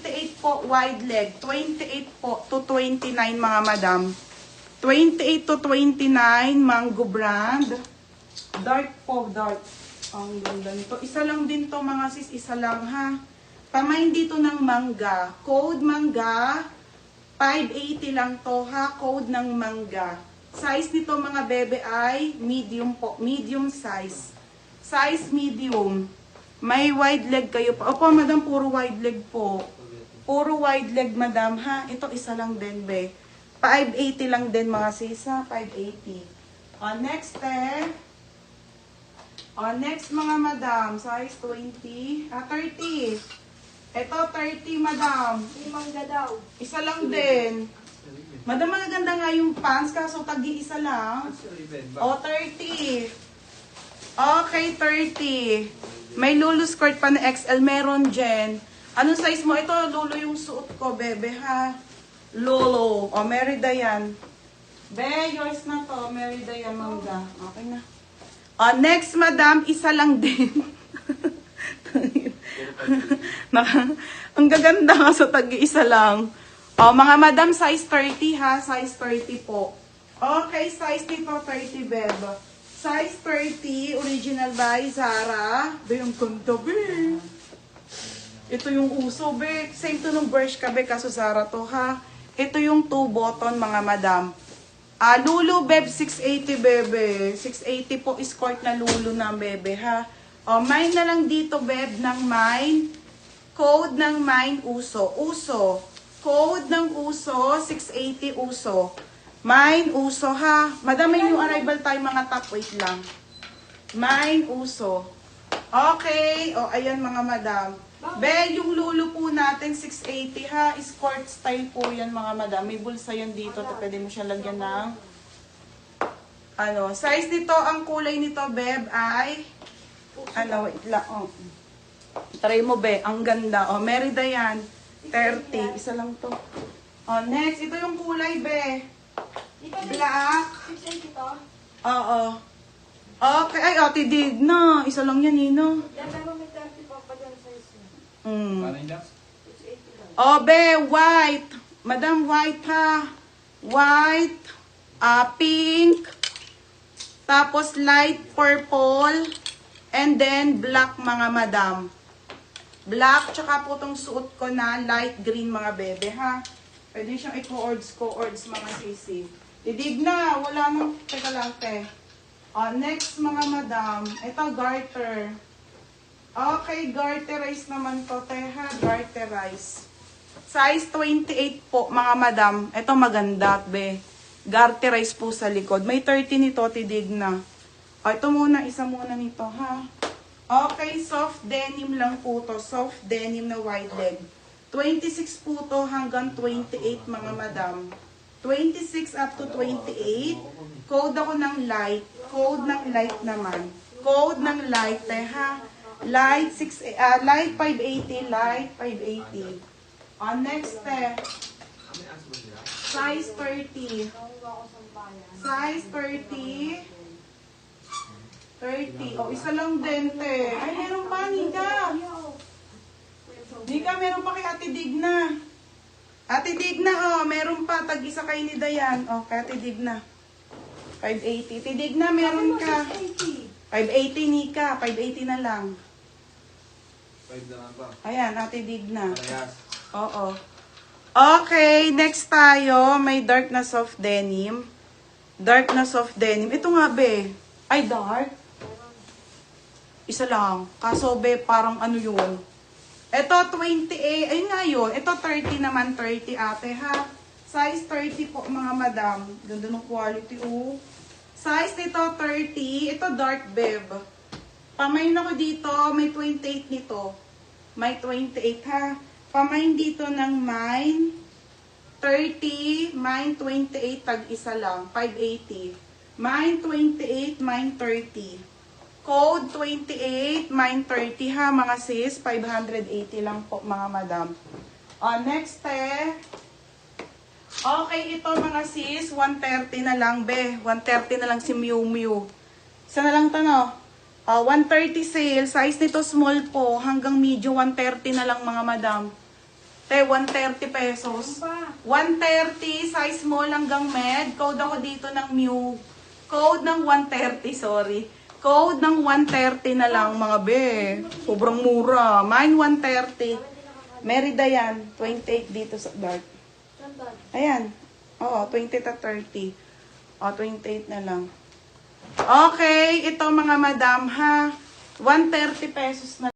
28 po wide leg. 28 po to 29 mga madam. 28 to 29 mango brand. Dark po, dark. Ang ganda nito. Isa lang din to mga sis, isa lang ha. Pamain dito ng mangga. Code mangga. 580 lang to ha. Code ng mangga. Size nito mga bebe ay medium po. Medium size. Size medium. May wide leg kayo pa. Opo madam, puro wide leg po. Puro wide leg madam ha. Ito isa lang din be. 580 lang din mga sisa. 580. Next next mga madam. Size 20. 30. Ito 30 madam. Mangga daw. Isa lang din. Madam, magaganda nga yung pants, kaso tagi-isa lang. 30. Okay, 30. May lulu skirt pa na XL. Meron dyan. Anong size mo? Ito, lulu yung suot ko, bebe, ha? Lolo. Merida yan. Be, yours na to. Merida yan, mangga. Okay na. Next, madam, isa lang din. Ang gaganda nga sa tagi-isa lang. Mga madam, size 30 ha. Size 30 po. Okay, size nito 30, beb. Size 30, original by Zara. Be, yung ganda, be. Ito yung uso, be. Same to nung Bershka, be. Kaso Zara to, ha. Ito yung 2 button, mga madam. Lulu, beb, 680, bebe. 680 po, escort na Lulu na, bebe, ha. Mine na lang dito, beb, ng mine. Code ng mine, uso. Uso. Code ng uso, 680 uso. Mine, uso, ha. Madam, may new arrival tayo, mga top. Wait lang. Mine, uso. Okay. Ayan, mga madam. Be, yung Lulu po natin, 680 ha. Escort style po yan, mga madam. May bulsa yan dito. Pwede mo siya lagyan ng size nito, ang kulay nito, beb, ay wait lang. Try mo, be. Ang ganda. Merida yan. 30. Isa lang to. Next. Ito yung kulay, be. Black. 680 to? Oo. Okay. Ay, tidig na. Isa lang yan, Nino. Yan, pero may 30 pa dyan size niya. Paano yun, Jax? 680 lang. Be, white. Madam, white ha. White. Pink. Tapos light purple. And then black, mga madam. Black, tsaka po itong suot ko na light green, mga bebe, ha. Pwede siyang i-coords, mga sisi. Didig na. Wala nang, teka lang, te. Next, mga madam. Ito, garter. Okay, garterize naman to, te, ha. Garterize. Size 28 po, mga madam. Ito maganda, be. Garterize po sa likod. May 30 nito, tidig na. Ito muna, isa muna nito, ha. Okay, soft denim lang po to. Soft denim na wide leg. 26 po to hanggang 28, mga madam. 26 up to 28. Code ako ng light. Code ng light naman. Code ng light, ha. Light 580, light 580. Next, size 30. Size 30. 30. Isa lang din, te. Ay, meron pa, Nika. Nika, meron pa kay Ate Digna. Ate Digna, meron pa. Tag-isa kay ni Dayan. Kay Ate Digna. 580. Ate Digna, meron ka. 580, Nika. 580 na lang. 5 naman pa. Ayan, Ate Digna. Parehas. Oo. Okay, next tayo. May dark na soft denim. Dark na soft denim. Ito nga, be. Ay, dark. Isa lang. Kaso, be, parang ano yun. Ito, 28. Ayun nga yun. Ito, 30 naman. 30, ate, ha. Size 30 po, mga madam. Ganda ng quality, Size nito, 30. Ito, dark, beb. Pamain ako dito. May 28 nito. May 28, ha. Pamain dito ng mine. 30. Mine, 28. Tag-isa lang. 580. Mine 28, mine 30. Code 28, mine 30 ha, mga sis. 580 lang po, mga madam. Next, okay, ito mga sis. 130 na lang, be. 130 na lang si Miu Miu. Isa na lang ito, no? 130 sale. Size nito small po. Hanggang medium, 130 na lang, mga madam. Te, 130 pesos. Pa. 130, size small hanggang med. Code ako dito ng Mew. Code ng 130, sorry. Code ng 130 na lang, mga be. Sobrang mura. Mine 130. Merida yan. 28 dito sa dark. Sandal. Ayan. Oo, 20 to 30. O, 28 na lang. Okay, ito mga madam ha. 130 pesos na